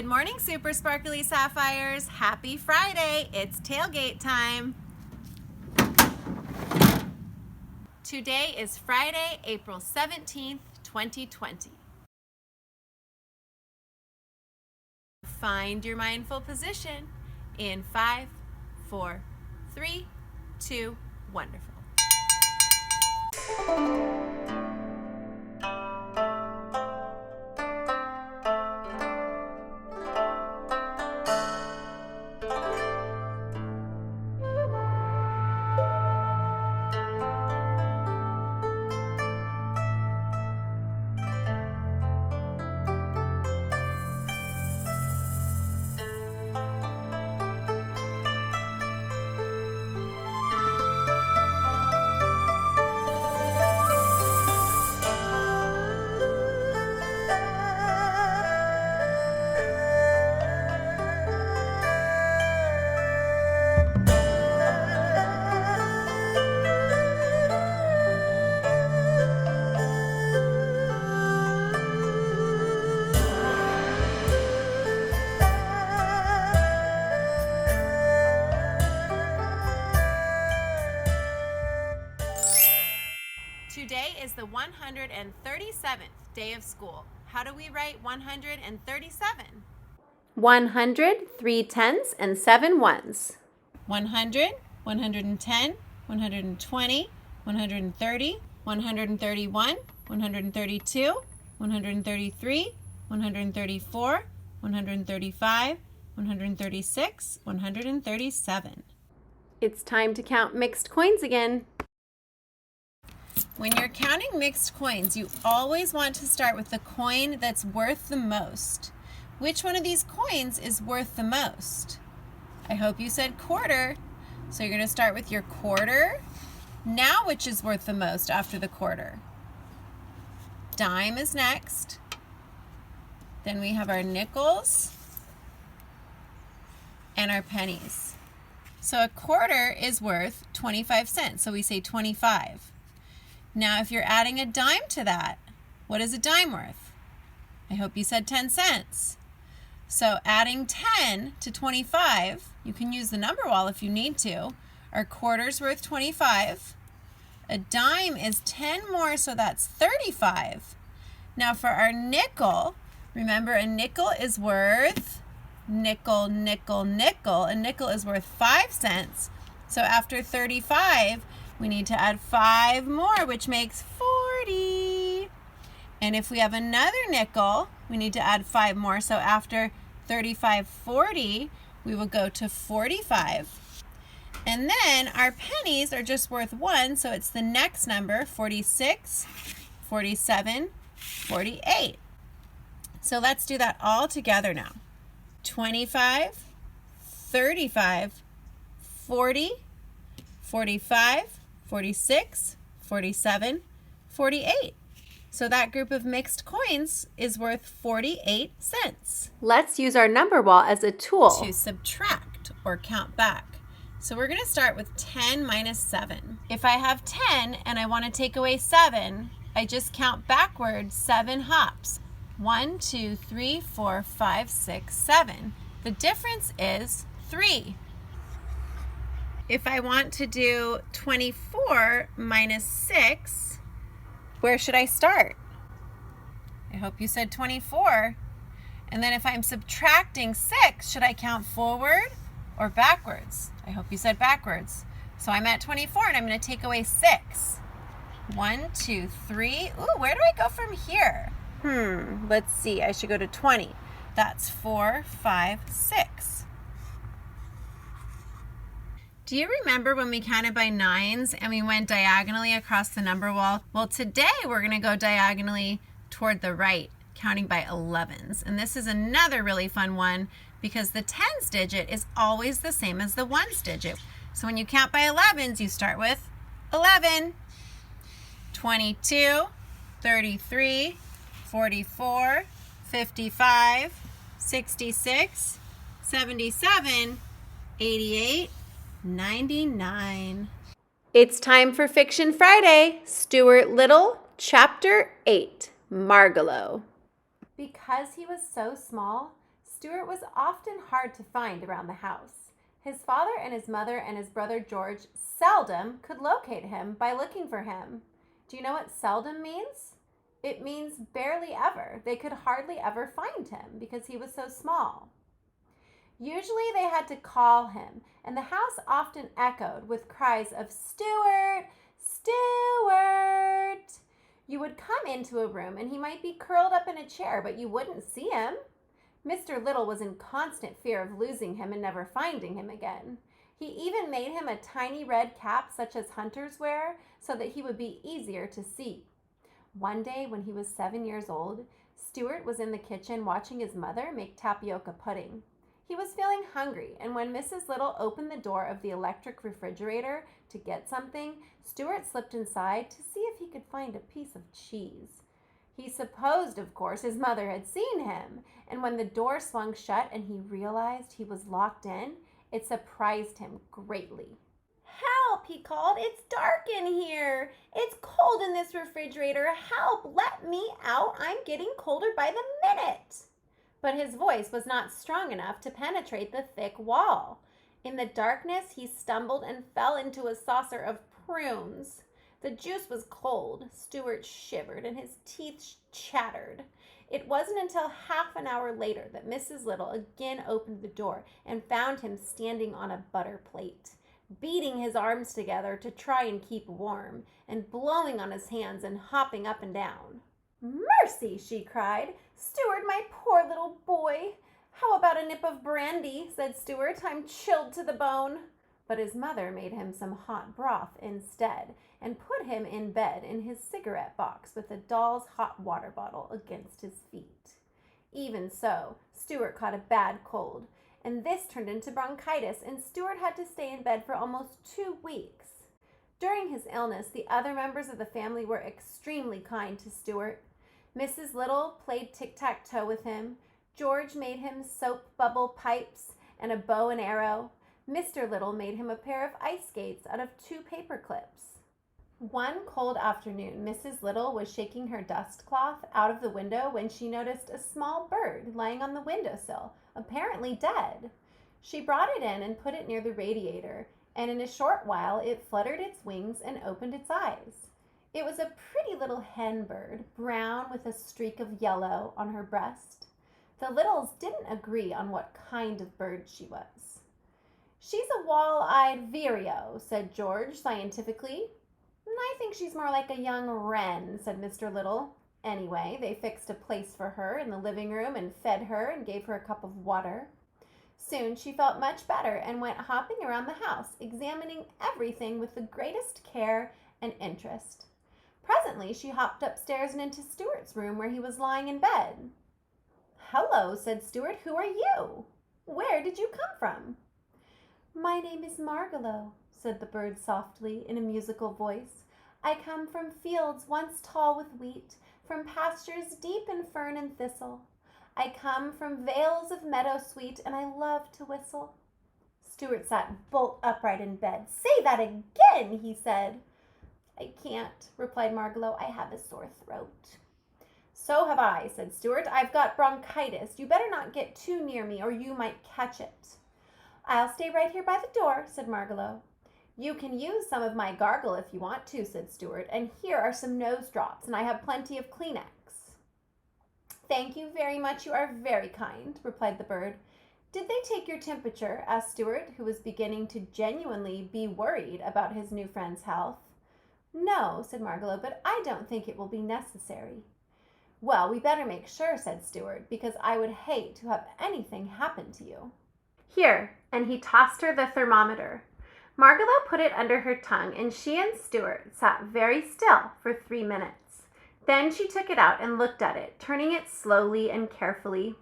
Good morning, super sparkly sapphires. Happy Friday. It's tailgate time. Today is Friday, April 17th, 2020. Find your mindful position in 5, 4, 3, 2, wonderful. Today is the 137th day of school. How do we write 137? 100, 3 tens, and 7 ones. 100, 110, 120, 130, 131, 132, 133, 134, 135, 136, 137. It's time to count mixed coins again. When you're counting mixed coins, you always want to start with the coin that's worth the most. Which one of these coins is worth the most? I hope you said quarter. So you're going to start with your quarter. Now which is worth the most after the quarter? Dime is next. Then we have our nickels and our pennies. So a quarter is worth 25 cents. So we say 25. Now, if you're adding a dime to that, what is a dime worth? I hope you said 10 cents. So adding 10 to 25, you can use the number wall if you need to. Our quarter's worth 25. A dime is 10 more, so that's 35. Now for our nickel, remember a nickel is worth nickel, nickel, nickel. A nickel is worth 5 cents. So after 35, we need to add 5 more, which makes 40. And if we have another nickel, we need to add 5 more. So after 35, 40, we will go to 45. And then our pennies are just worth 1, so it's the next number, 46, 47, 48. So let's do that all together now. 25, 35, 40, 45, 46, 47, 48. So that group of mixed coins is worth 48 cents. Let's use our number wall as a tool to subtract or count back. So we're going to start with 10 minus 7. If I have 10 and I want to take away 7, I just count backwards 7 hops. 1, 2, 3, 4, 5, 6, 7. The difference is 3. If I want to do 24 minus 6, where should I start? I hope you said 24. And then if I'm subtracting 6, should I count forward or backwards? I hope you said backwards. So I'm at 24 and I'm going to take away 6. 1, 2, 3. Ooh, where do I go from here? Let's see. I should go to 20. That's 4, 5, 6. Do you remember when we counted by 9s and we went diagonally across the number wall? Well, today we're going to go diagonally toward the right, counting by 11s. And this is another really fun one because the 10s digit is always the same as the 1s digit. So when you count by 11s, you start with 11, 22, 33, 44, 55, 66, 77, 88, 99. It's time for Fiction Friday, Stuart Little, Chapter 8, Margalo. Because he was so small, Stuart was often hard to find around the house. His father and his mother and his brother George seldom could locate him by looking for him. Do you know what seldom means? It means barely ever. They could hardly ever find him because he was so small. Usually they had to call him, and the house often echoed with cries of "Stuart! Stuart!" You would come into a room and he might be curled up in a chair, but you wouldn't see him. Mr. Little was in constant fear of losing him and never finding him again. He even made him a tiny red cap such as hunters wear so that he would be easier to see. One day when he was 7 years old, Stuart was in the kitchen watching his mother make tapioca pudding. He was feeling hungry, and when Mrs. Little opened the door of the electric refrigerator to get something, Stuart slipped inside to see if he could find a piece of cheese. He supposed, of course, his mother had seen him, and when the door swung shut and he realized he was locked in, it surprised him greatly. "Help!" he called. "It's dark in here. It's cold in this refrigerator. Help! Let me out. I'm getting colder by the minute." But his voice was not strong enough to penetrate the thick wall. In the darkness, he stumbled and fell into a saucer of prunes. The juice was cold. Stuart shivered and his teeth chattered. It wasn't until half an hour later that Mrs. Little again opened the door and found him standing on a butter plate, beating his arms together to try and keep warm, and blowing on his hands and hopping up and down. "Mercy!" she cried. "Stuart, my poor little boy." "How about a nip of brandy?" said Stuart. "I'm chilled to the bone." But his mother made him some hot broth instead and put him in bed in his cigarette box with a doll's hot water bottle against his feet. Even so, Stuart caught a bad cold, and this turned into bronchitis, and Stuart had to stay in bed for almost 2 weeks. During his illness, the other members of the family were extremely kind to Stuart. Mrs. Little played tic-tac-toe with him. George made him soap bubble pipes and a bow and arrow. Mr. Little made him a pair of ice skates out of 2 paper clips. One cold afternoon, Mrs. Little was shaking her dust cloth out of the window when she noticed a small bird lying on the windowsill, apparently dead. She brought it in and put it near the radiator, and in a short while it fluttered its wings and opened its eyes. It was a pretty little hen bird, brown with a streak of yellow on her breast. The Littles didn't agree on what kind of bird she was. "She's a wall-eyed vireo," said George scientifically. "I think she's more like a young wren," said Mr. Little. Anyway, they fixed a place for her in the living room and fed her and gave her a cup of water. Soon she felt much better and went hopping around the house, examining everything with the greatest care and interest. Presently, she hopped upstairs and into Stuart's room where he was lying in bed. "Hello," said Stuart. "Who are you? Where did you come from?" "My name is Margalo," said the bird softly in a musical voice. "I come from fields once tall with wheat, from pastures deep in fern and thistle. I come from vales of meadow sweet, and I love to whistle." Stuart sat bolt upright in bed. "Say that again," he said. "I can't," replied Margalo. "I have a sore throat." "So have I," said Stuart. "I've got bronchitis. You better not get too near me or you might catch it." "I'll stay right here by the door," said Margalo. "You can use some of my gargle if you want to," said Stuart, "and here are some nose drops, and I have plenty of Kleenex." "Thank you very much. You are very kind," replied the bird. "Did they take your temperature?" asked Stuart, who was beginning to genuinely be worried about his new friend's health. "No," said Margalo, "but I don't think it will be necessary." "Well, we better make sure," said Stuart, "because I would hate to have anything happen to you." "Here," and he tossed her the thermometer. Margalo put it under her tongue, and she and Stuart sat very still for 3 minutes. Then she took it out and looked at it, turning it slowly and carefully.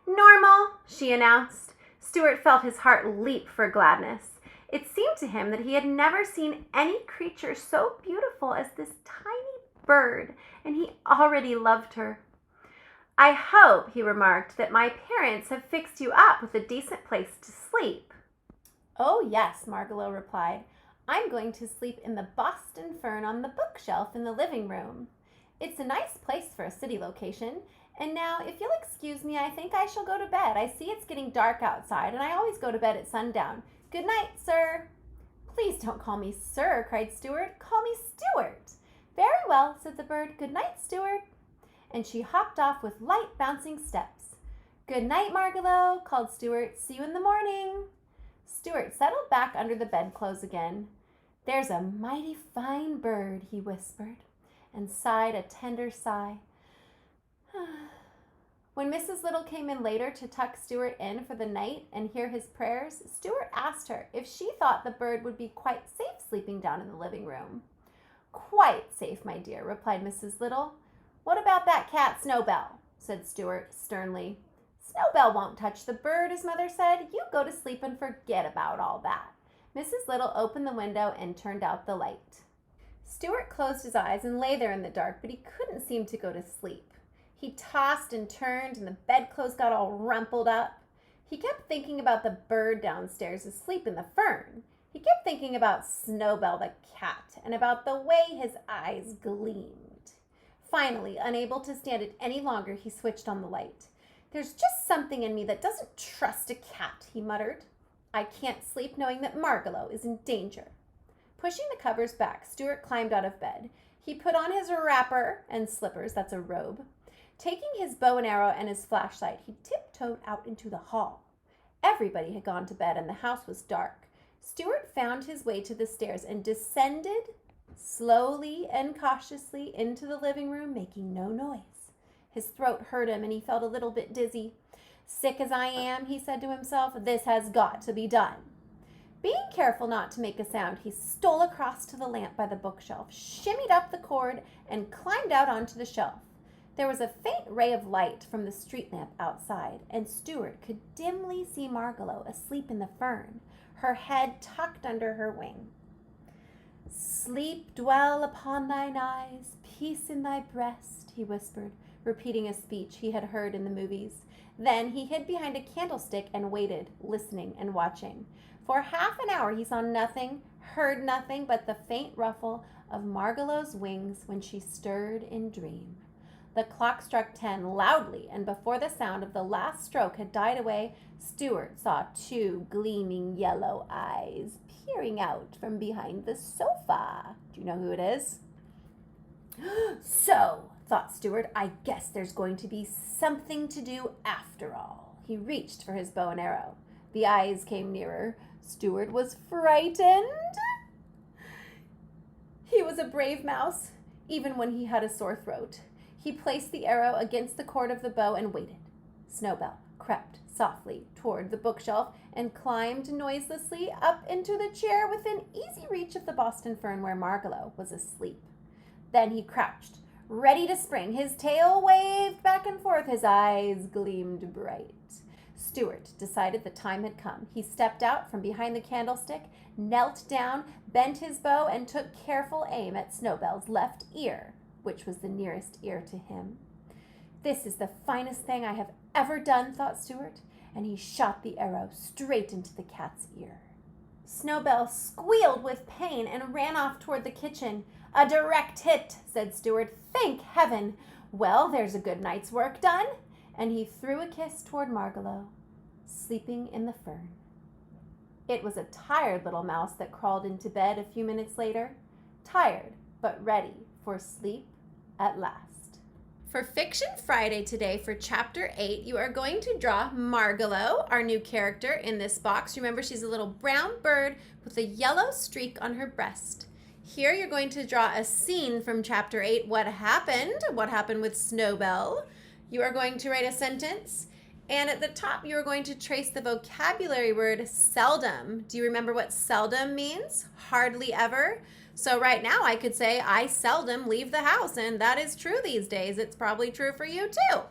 "Normal," she announced. Stuart felt his heart leap for gladness. It seemed to him that he had never seen any creature so beautiful as this tiny bird, and he already loved her. "I hope," he remarked, "that my parents have fixed you up with a decent place to sleep." "Oh, yes," Margalo replied. "I'm going to sleep in the Boston fern on the bookshelf in the living room. It's a nice place for a city location, And now, if you'll excuse me, I think I shall go to bed. I see it's getting dark outside, and I always go to bed at sundown. Good night, sir." "Please don't call me sir," cried Stuart. "Call me Stuart." "Very well," said the bird. "Good night, Stuart." And she hopped off with light, bouncing steps. "Good night, Margalo," called Stuart. "See you in the morning." Stuart settled back under the bedclothes again. "There's a mighty fine bird," he whispered, and sighed a tender sigh. When Mrs. Little came in later to tuck Stuart in for the night and hear his prayers, Stuart asked her if she thought the bird would be quite safe sleeping down in the living room. "Quite safe, my dear," replied Mrs. Little. "What about that cat, Snowbell?" said Stuart sternly. "Snowbell won't touch the bird," his mother said. "You go to sleep and forget about all that." Mrs. Little opened the window and turned out the light. Stuart closed his eyes and lay there in the dark, but he couldn't seem to go to sleep. He tossed and turned, and the bedclothes got all rumpled up. He kept thinking about the bird downstairs asleep in the fern. He kept thinking about Snowbell the cat and about the way his eyes gleamed. Finally, unable to stand it any longer, he switched on the light. "There's just something in me that doesn't trust a cat," he muttered. "I can't sleep knowing that Margalo is in danger." Pushing the covers back, Stuart climbed out of bed. He put on his wrapper and slippers, that's a robe. Taking his bow and arrow and his flashlight, he tiptoed out into the hall. Everybody had gone to bed and the house was dark. Stuart found his way to the stairs and descended slowly and cautiously into the living room, making no noise. His throat hurt him and he felt a little bit dizzy. "Sick as I am," he said to himself, "this has got to be done." Being careful not to make a sound, he stole across to the lamp by the bookshelf, shimmied up the cord, and climbed out onto the shelf. There was a faint ray of light from the street lamp outside, and Stuart could dimly see Margalo asleep in the fern, her head tucked under her wing. "Sleep dwell upon thine eyes, peace in thy breast," he whispered, repeating a speech he had heard in the movies. Then he hid behind a candlestick and waited, listening and watching. For half an hour he saw nothing, heard nothing but the faint ruffle of Margalo's wings when she stirred in dream. The clock struck 10 loudly, and before the sound of the last stroke had died away, Stuart saw 2 gleaming yellow eyes peering out from behind the sofa. Do you know who it is? "So," thought Stuart, "I guess there's going to be something to do after all." He reached for his bow and arrow. The eyes came nearer. Stuart was frightened. He was a brave mouse, even when he had a sore throat. He placed the arrow against the cord of the bow and waited. Snowbell crept softly toward the bookshelf and climbed noiselessly up into the chair within easy reach of the Boston fern where Margalo was asleep. Then he crouched, ready to spring. His tail waved back and forth. His eyes gleamed bright. Stuart decided the time had come. He stepped out from behind the candlestick, knelt down, bent his bow, and took careful aim at Snowbell's left ear, which was the nearest ear to him. "This is the finest thing I have ever done," thought Stuart, and he shot the arrow straight into the cat's ear. Snowbell squealed with pain and ran off toward the kitchen. "A direct hit," said Stuart. "Thank heaven! Well, there's a good night's work done." And he threw a kiss toward Margalo, sleeping in the fern. It was a tired little mouse that crawled into bed a few minutes later, tired but ready for sleep at last. For Fiction Friday today, for Chapter 8, you are going to draw Margalo, our new character in this box. Remember, she's a little brown bird with a yellow streak on her breast. Here you're going to draw a scene from Chapter 8. What happened? What happened with Snowbell? You are going to write a sentence, and at the top you are going to trace the vocabulary word seldom. Do you remember what seldom means? Hardly ever. So right now I could say, I seldom leave the house, and that is true these days. It's probably true for you too.